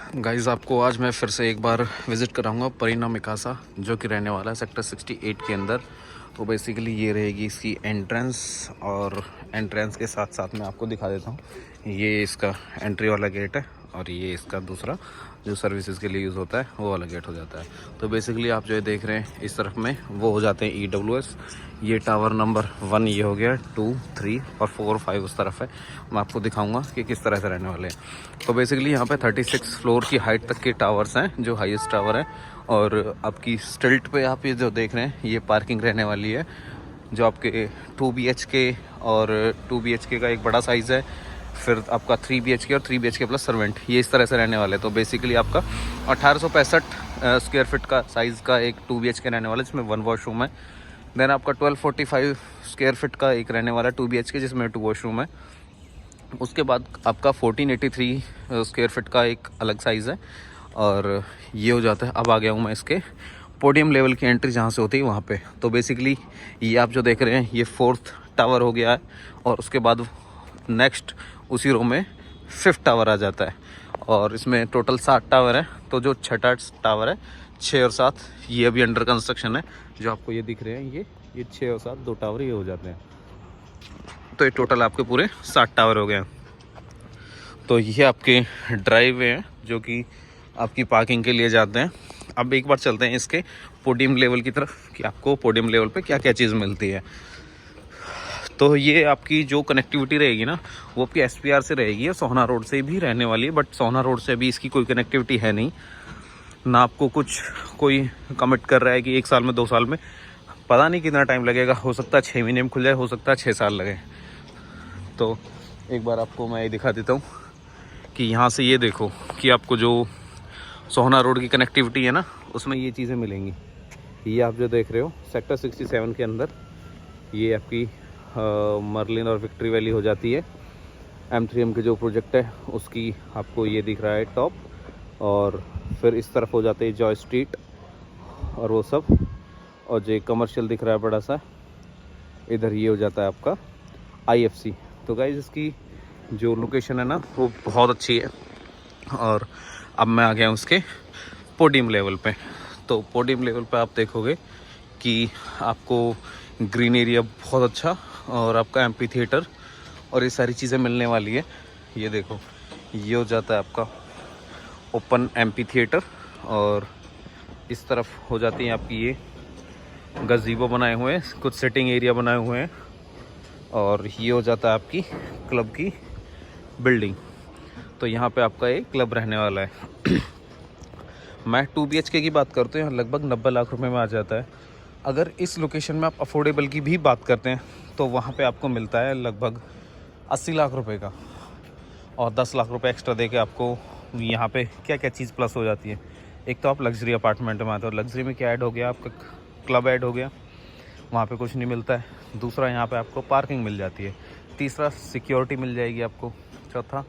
Guys आपको आज मैं फिर से एक बार विज़िट कराऊंगा परीना मिकासा, जो कि रहने वाला है सेक्टर 68 के अंदर। तो बेसिकली ये रहेगी इसकी एंट्रेंस, और एंट्रेंस के साथ साथ मैं आपको दिखा देता हूँ। ये इसका एंट्री वाला गेट है और ये इसका दूसरा जो सर्विसेज के लिए यूज़ होता है वो वाला गेट हो जाता है। तो बेसिकली आप जो ये देख रहे हैं इस तरफ में वो हो जाते हैं EWS। ये टावर नंबर 1 ये हो गया, 2, 3 और 4, 5 उस तरफ है। मैं आपको दिखाऊंगा कि किस तरह से रहने वाले हैं। तो बेसिकली यहाँ पे 36 फ्लोर की हाइट तक के टावर्स हैं, जो हाईएस्ट टावर है। और आपकी स्टिल्ट पे आप ये जो देख रहे हैं ये पार्किंग रहने वाली है, जो आपके 2 BHK और 2 BHK का एक बड़ा साइज़ है, फिर आपका 3 BHK और 3 BHK प्लस सर्वेंट, ये इस तरह से रहने वाले। तो बेसिकली आपका 1865 स्क्वायर फीट का साइज़ का एक 2 BHK रहने वाला है, जिसमें 1 वॉशरूम है। देन आपका 1245 स्क्वायर फीट का एक रहने वाला 2 BHK, जिसमें 2 वॉशरूम है। उसके बाद आपका 1483 स्क्वायर फीट का एक अलग साइज़ है। और ये हो जाता है। अब आ गया हूँ मैं इसके पोडियम लेवल की एंट्री जहाँ से होती है वहाँ पे। तो बेसिकली ये आप जो देख रहे हैं ये 4th टावर हो गया है, और उसके बाद नेक्स्ट उसी रो में 5th टावर आ जाता है। और इसमें टोटल 7 टावर है। तो जो छठा टावर है 6 और 7 ये अभी अंडर कंस्ट्रक्शन है। जो आपको ये दिख रहे हैं ये 6 और 7 2 टावर ये हो जाते हैं। तो ये टोटल आपके पूरे 7 टावर हो गए हैं। तो ये आपके ड्राइव वे हैं जो कि आपकी पार्किंग के लिए जाते हैं। अब एक बार चलते हैं इसके पोडियम लेवल की तरफ कि आपको पोडियम लेवल पे क्या क्या चीज़ मिलती है। तो ये आपकी जो कनेक्टिविटी रहेगी ना वो आपकी SPR से रहेगी, और सोहना रोड से भी रहने वाली है। बट सोहना रोड से अभी इसकी कोई कनेक्टिविटी है नहीं ना। आपको कुछ कोई कमिट कर रहा है कि 1 साल में 2 साल में, पता नहीं कितना टाइम लगेगा। हो सकता है 6 महीने में खुल जाए, हो सकता है 6 साल लगे। तो एक बार आपको मैं ये दिखा देता हूँ कि यहाँ से ये देखो कि आपको जो सोहना रोड की कनेक्टिविटी है ना उसमें ये चीज़ें मिलेंगी। ये आप जो देख रहे हो सेक्टर 67 के अंदर ये आपकी मर्लिन और विक्ट्री वैली हो जाती है। M3M के जो प्रोजेक्ट है उसकी आपको ये दिख रहा है टॉप, और फिर इस तरफ हो जाते हैं जॉय स्ट्रीट और वो सब। और जो कमर्शियल दिख रहा है बड़ा सा इधर ये हो जाता है आपका IFC। तो गाइस इसकी जो लोकेशन है ना वो बहुत अच्छी है। और अब मैं आ गया हूँ उसके पोडियम लेवल पे। तो पोडियम लेवल पे आप देखोगे कि आपको ग्रीन एरिया बहुत अच्छा, और आपका एम्पी थिएटर और ये सारी चीज़ें मिलने वाली है। ये देखो ये हो जाता है आपका ओपन एम्पी थिएटर, और इस तरफ हो जाती है आपकी ये गज़ीबो बनाए हुए हैं, कुछ सिटिंग एरिया बनाए हुए हैं, और ये हो जाता है आपकी क्लब की बिल्डिंग। तो यहाँ पे आपका एक क्लब रहने वाला है। मैं 2 BHK की बात करते हैं लगभग 90 लाख रुपए में आ जाता है। अगर इस लोकेशन में आप अफोर्डेबल की भी बात करते हैं तो वहाँ पे आपको मिलता है लगभग 80 लाख रुपए का, और 10 लाख रुपए एक्स्ट्रा दे के आपको यहाँ पे क्या क्या चीज़ प्लस हो जाती है। एक तो आप लग्जरी अपार्टमेंट में आते हो, लग्जरी में क्या ऐड हो गया आपका, क्लब ऐड हो गया, वहाँ पे कुछ नहीं मिलता है। दूसरा यहाँ पे आपको पार्किंग मिल जाती है। तीसरा सिक्योरिटी मिल जाएगी आपको। चौथा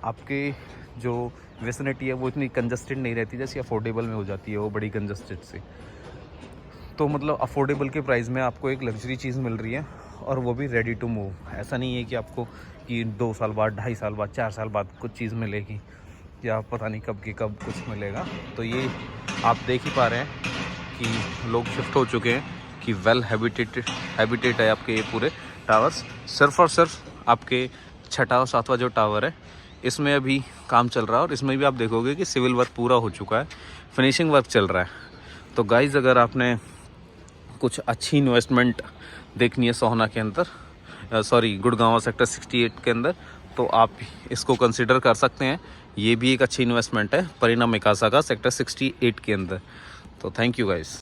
आपके जो वेसिनिटी है वो इतनी कंजस्टेड नहीं रहती जैसे अफोर्डेबल में हो जाती है, वो बड़ी कंजस्टेड से। तो मतलब अफोर्डेबल के प्राइस में आपको एक लग्जरी चीज़ मिल रही है, और वो भी रेडी टू मूव। ऐसा नहीं है कि आपको कि 2 साल बाद, 2.5 साल बाद, 4 साल बाद कुछ चीज़ मिलेगी, या पता नहीं कब की कब कुछ मिलेगा। तो ये आप देख ही पा रहे हैं कि लोग शिफ्ट हो चुके हैं, कि वेल हैबिटेट है आपके ये पूरे टावर्स। सिर्फ और सिर्फ आपके 6वां और 7वां जो टावर है इसमें अभी काम चल रहा है, और इसमें भी आप देखोगे कि सिविल वर्क पूरा हो चुका है, फिनिशिंग वर्क चल रहा है। तो गाइज़ अगर आपने कुछ अच्छी इन्वेस्टमेंट देखनी है सोहना के अंदर, गुड़गांव सेक्टर 68 के अंदर, तो आप इसको कंसिडर कर सकते हैं। ये भी एक अच्छी इन्वेस्टमेंट है परीना मिकासा का सेक्टर 68 के अंदर। तो थैंक यू गाइस।